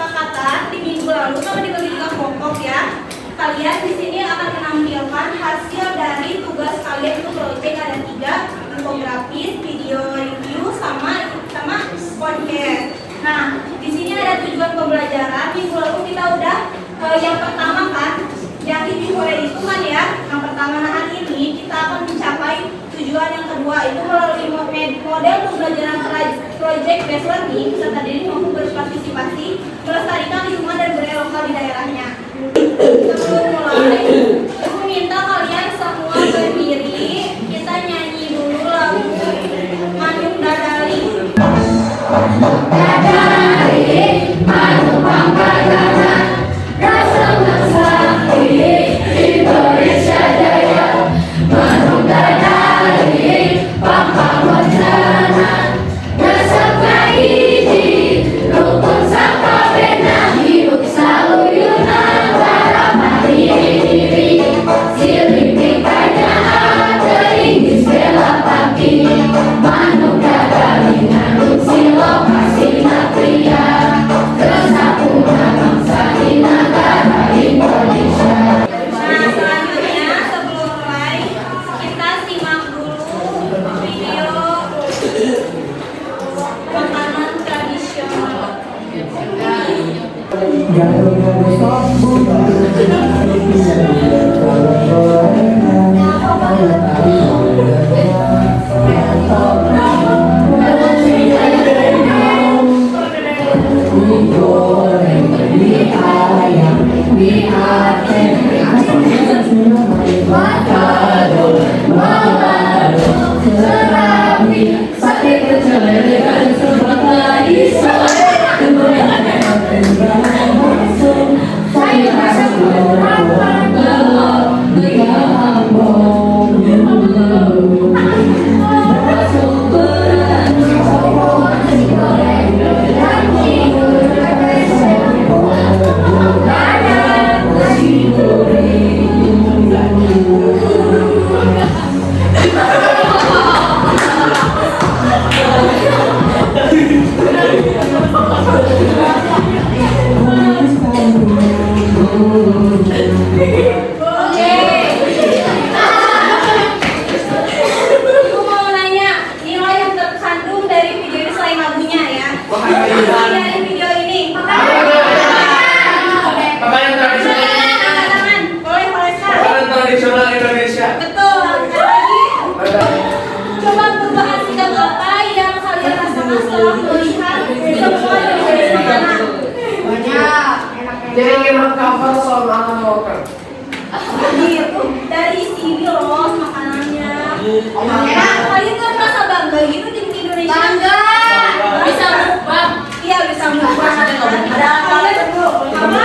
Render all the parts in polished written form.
kesepakatan di minggu lalu kan dibagi 3 kelompok ya. Kalian di sini akan menampilkan hasil dari tugas kalian untuk project ada 3, infografis, video review, sama podcast. Nah, di sini ada tujuan pembelajaran. Minggu lalu kita udah yang pertama kan, yang dimulai itu kan ya. Yang pertama, nah hari ini kita akan mencapai tujuan yang kedua, itu melalui model pembelajaran project based learning serta diri mampu berpartisipasi melestarikan lingkungan dan budaya lokal di daerahnya. Sebelum mulai, aku minta kalian semua berdiri. Kita nyanyi dulu lagu Manyung Dadali. Dadali, Manyung Pangkatana, Rasa Sakti, Indonesia Jaya, Manyung Dadali, Pangkatana, Rasa Kaiji, Rukun Sangka Benang, Hidup Saluyunan, Barapari Diri, Silih Kanyaan, Teringis Bela Pati, Manyung Dadali, Nandung Silokasi Natria, Kesatuan Bangsa di Negara Indonesia. Nah, selanjutnya sebelum mulai kita simak dulu video makanan tradisional. Jadi cover soal Alan Walker. Dari sini loh makanannya. Kalian kan merasa bangga gitu di Indonesia? Bangga. Bisa mukbang. Iya, bisa mukbang. Ada kalian dulu. Apa?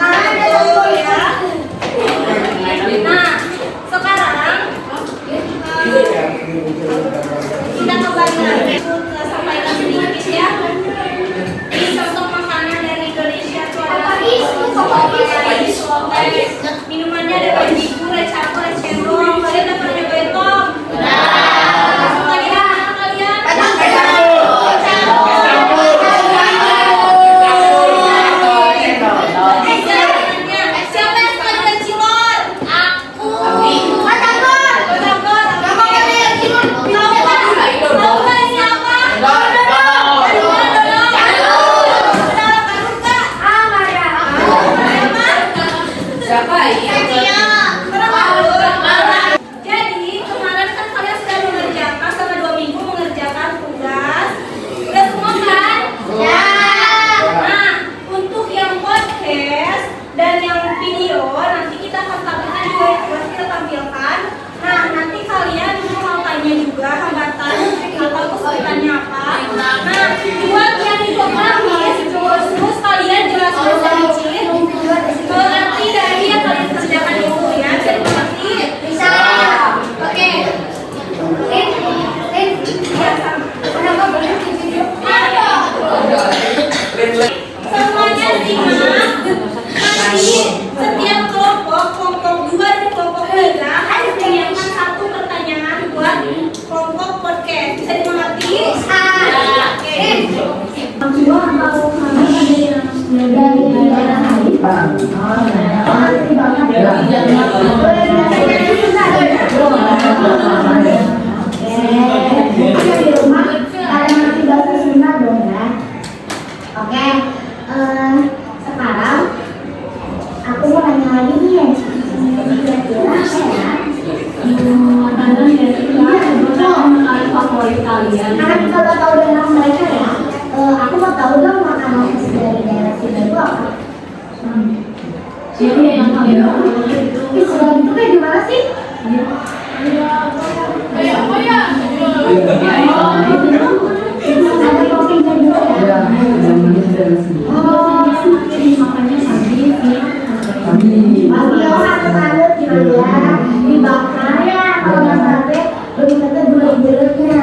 Anak-anaknya. Nah, sekarang kita kembali lagi sampaikan sedikit ya. Contoh makanan dari Indonesia itu ada minumannya ada bajigur, es campur, es cendol. Kalian udah pernah nyobain belum? Suka di mana kalian? Di rumah kalian ngerti bahasa Sunda dong ya. Oke, sekarang aku mau nanya lagi nih ya. Kira-kira makanan favorit kalian? karena kita udah tahu daerah mereka ya, aku mau tahu dong makanan khas dari daerah sini itu apa? Siapa yang kalian favorit itu? Selain itu kayak gimana sih? Kayak apa ya? Ada toppingnya juga ya? Oh, Makanya sandi Bagi hangat-hangat gitu ya, dibakar ya, kalau nggak sate, lebih kata bulat-bulatnya.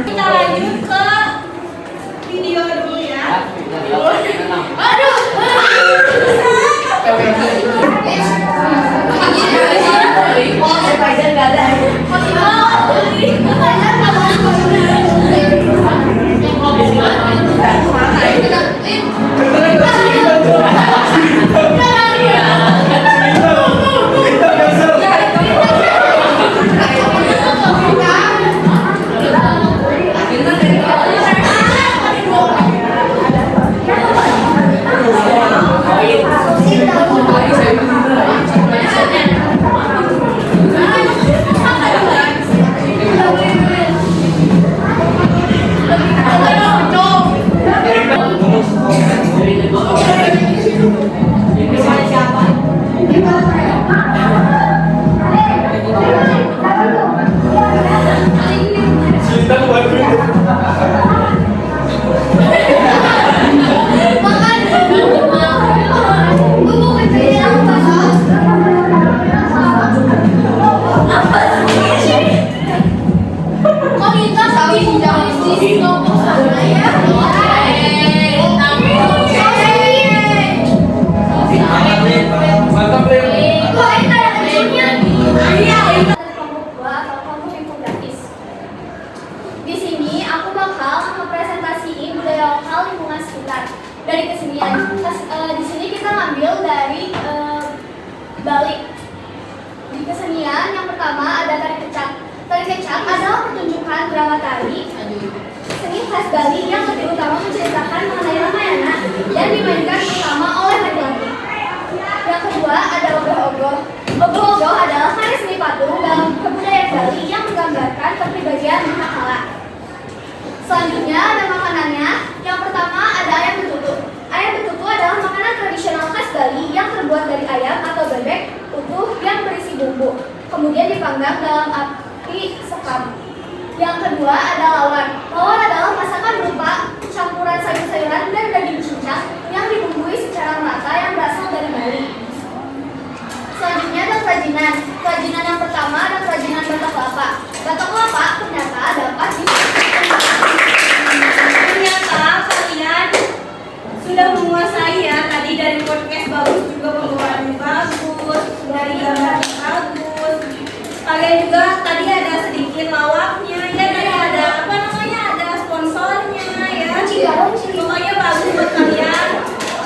Kita lanjut ke video dulu ya. Di sini aku bakal ngepresentasiin budaya lokal lingkungan sekitar dari kesenian. Di sini kita ngambil dari Bali. Di kesenian yang pertama ada tari kecak. Tari kecak adalah pertunjukan drama tari seni khas Bali yang lebih utama menceritakan mengenai Ramayana dan dimainkan utama oleh laki-laki. Yang kedua ada ogoh-ogoh. Ogoh-ogoh adalah karya seni patung dalam kebudayaan Bali yang menggambarkan kepribadian manakala. Selanjutnya ada makanannya. Yang pertama ada ayam betutu. Ayam betutu adalah makanan tradisional khas Bali yang terbuat dari ayam atau bebek utuh yang berisi bumbu, kemudian dipanggang dalam api sekam. Yang kedua ada lawar. Lawar adalah masakan berupa campuran sayur-sayuran dan daging cincang yang dibumbui secara merata yang berasal dari Bali. Selanjutnya ada kerajinan. Kerajinan yang pertama ada kerajinan batok kelapa. Batok kelapa ternyata dapat Ternyata kalian sudah menguasai ya, tadi dari podcast bagus juga pembawaannya bagus, dari gambarnya bagus. Kalian juga tadi ada sedikit lawaknya ya, tadi ada apa namanya, ada sponsornya ya. Pokoknya bagus buat kalian.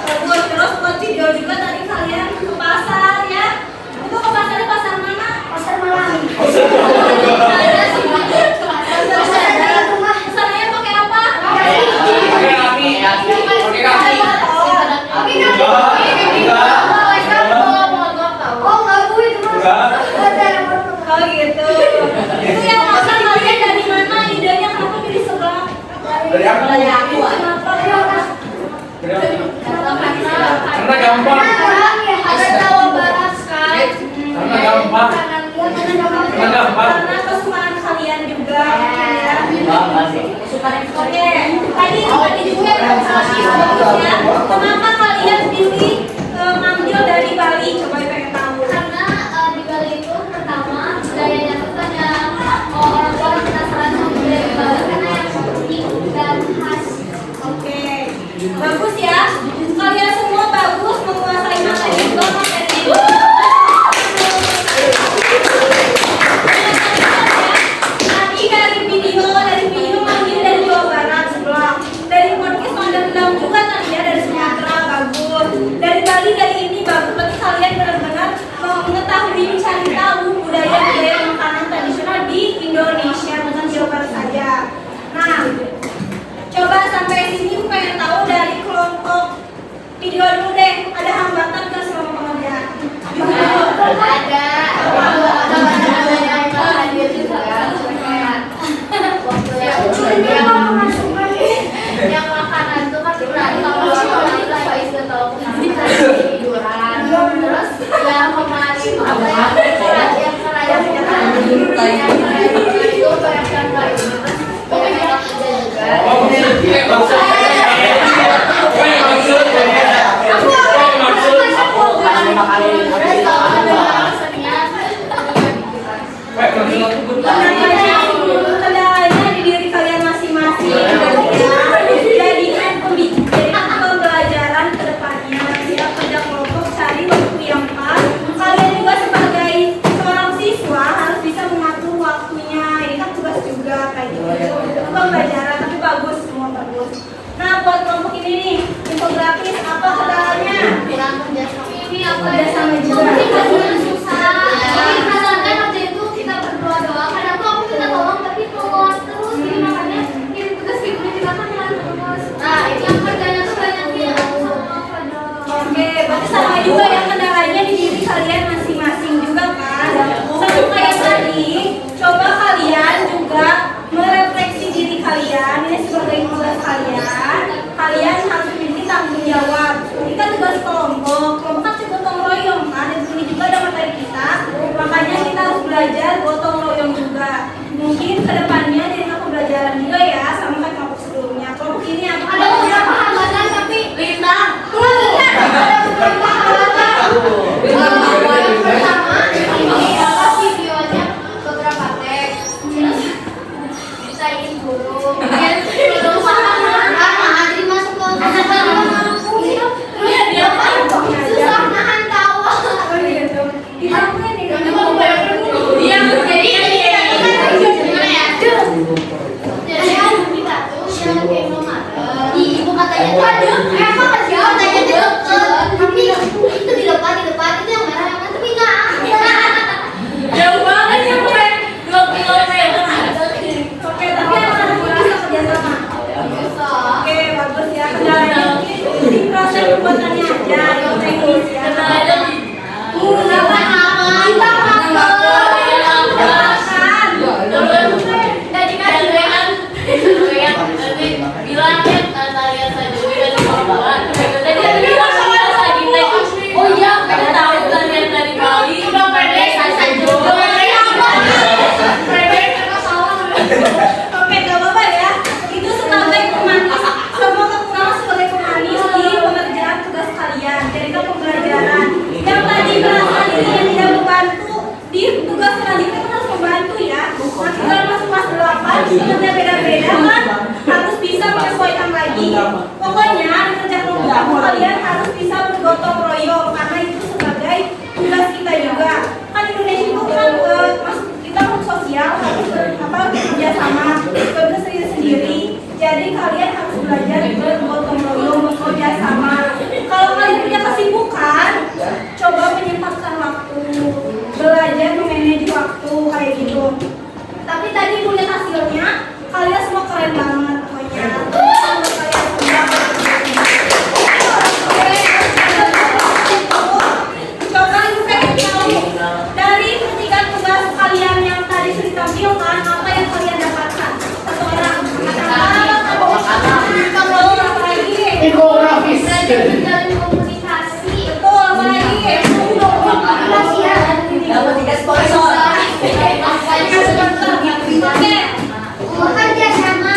Bagus, terus buat video juga tadi kalian ke pasar ya. Itu ke pasarnya pasar mana? pasar malam. Pasarnya pakai apa? Oh, nggak Bu, itu mah. Oh gitu. Itu yang masak kalian dari mana? Idenya kenapa pilih sebelah? Dari aku. Kenapa? Karena gampang. Ada Jawa Barat kan. Karena gampang. Karena gampang. Karena kesukaan kalian juga ya. Oke, tadi juga presentasi bagusnya. Kenapa kalian pilih ngambil dari Bali? Coba pengen tahu. Karena di Bali itu pertama budayanya tuh banyak orang-orang penasaran sama budaya Bali karena yang unik dan khas. Oke, bagus ya. Kalian semua bagus menguasai materi juga materi. Tadi dari video Itu bayangkan lainnya kan. Pokoknya kerja juga. Oh, maksud. Kendalanya di diri kalian masing-masing. Jadikan pembelajaran ke depannya. Siap kerja kelompok, cari waktu yang pas. Kalian juga sebagai seorang siswa harus bisa mengatur waktunya. Ini kan tugas juga kayak gitu. Itu pembelajaran tapi bagus, semua bagus. Nah, buat kelompok ini nih, infografis apa kendalanya? Kurang kerjasama. Ini apa Kerja sama juga. komunikasinya susah. Jadi misalkan waktu itu kita berdua doang. Kadang tuh aku minta tolong tapi tolong terus. Jadi makanya kirim tugas kayak gini kita kan terus. Nah, itu yang kerjanya tuh banyak dia aku sama pada. Oke, berarti sama juga ya kendalanya di diri kalian masing-masing juga kan. Sama kayak tadi, coba kalian juga merefleksi diri kalian. Ini sebagai tugas kalian. Kalian harus memiliki tanggung jawab. Ini kan tugas kelompok. Kelompok kan juga gotong royong kan. Dan sini juga ada materi kita. Makanya kita harus belajar gotong royong juga. Mungkin kedepannya jadi pembelajaran juga ya sama kayak kelompok sebelumnya. Kelompok ini apa? Ada beberapa hambatan tapi Lintang. yang pertama ini apa videonya beberapa teks terus bisain guru terus Adri masuk ke susah nahan tawa jadi kita tuh yang belum ada ibu katanya waduh apa masih katanya deket tapi itu di depan itu yang merah yang tapi nggak ada Jauh banget ya gue 2 kilometer. Oke, tapi anak-anak bisa kerjasama. Oke, bagus ya. Kendalanya mungkin di proses pembuatannya aja, yang teknis ya. Oke, gak apa-apa ya. Itu sebagai pemanis. Semua kekurangan sebagai pemanis di pengerjaan tugas kalian. Jadikan pembelajaran. Yang tadi merasa diri yang tidak membantu di tugas selanjutnya kan harus membantu ya. Nanti kalau masuk kelas 8, sebenarnya beda-beda kan. Harus bisa menyesuaikan lagi. Pokoknya di kerja kelompok kalian harus bisa bergotong royong karena itu sebagai tugas kita juga. Kan Indonesia itu kan kita makhluk sosial harus bekerja sama, bekerja sendiri. Jadi kalian harus belajar bergotong royong, bekerja sama. Kalau kalian punya kesibukan, coba menyempatkan waktu, belajar memanage waktu kayak gitu. Tapi tadi punya hasilnya, kalian semua keren banget pokoknya. Coba ibu pengen tahu dari ketiga tugas kalian yang tadi sudah ditampilkan, apa yang kalian dapatkan? Satu orang. Kalau apa lagi? Infografis. dan komunikasi Betul, apa lagi? dapat 3 sponsor Oke. bekerja sama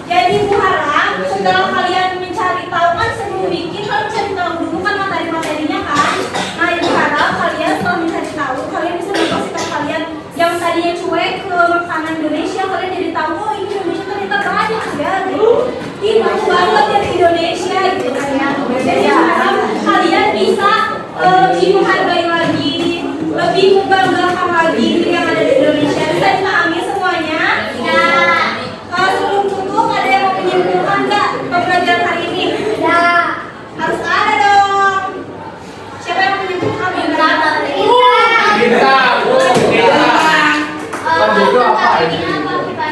Jadi Bu Hara, setelah kalian mencari tahu kan sebelum bikin kalian cari tahu dulu kan materi-materinya kan. Nah Ibu harap kalian setelah mencari tahu kalian bisa berubah sikap kalian yang tadinya cuek ke makanan Indonesia, kalian jadi tahu oh ini Indonesia ternyata banyak ya gitu. Ih bagus banget ya di Indonesia gitu kan ya. Jadi harap kalian bisa lebih menghargai lagi, lebih membanggakan lagi yang ada di Indonesia. Bisa dipahami semuanya? Ya. Sebelum tutup ada yang mau menyimpulkan nggak pembelajaran hari ini? ya Harus ada dong. Siapa yang mau menyimpulkan pembelajaran hari ini? Kita.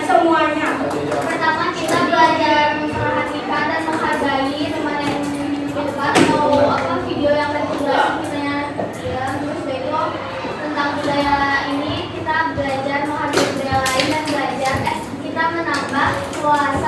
Semuanya. pertama kita belajar memperhatikan dan menghargai teman yang di depan atau apa video yang terintegrasi misalnya ya terus itu tentang budaya ini kita belajar menghargai budaya lain dan belajar kita menambah wawasan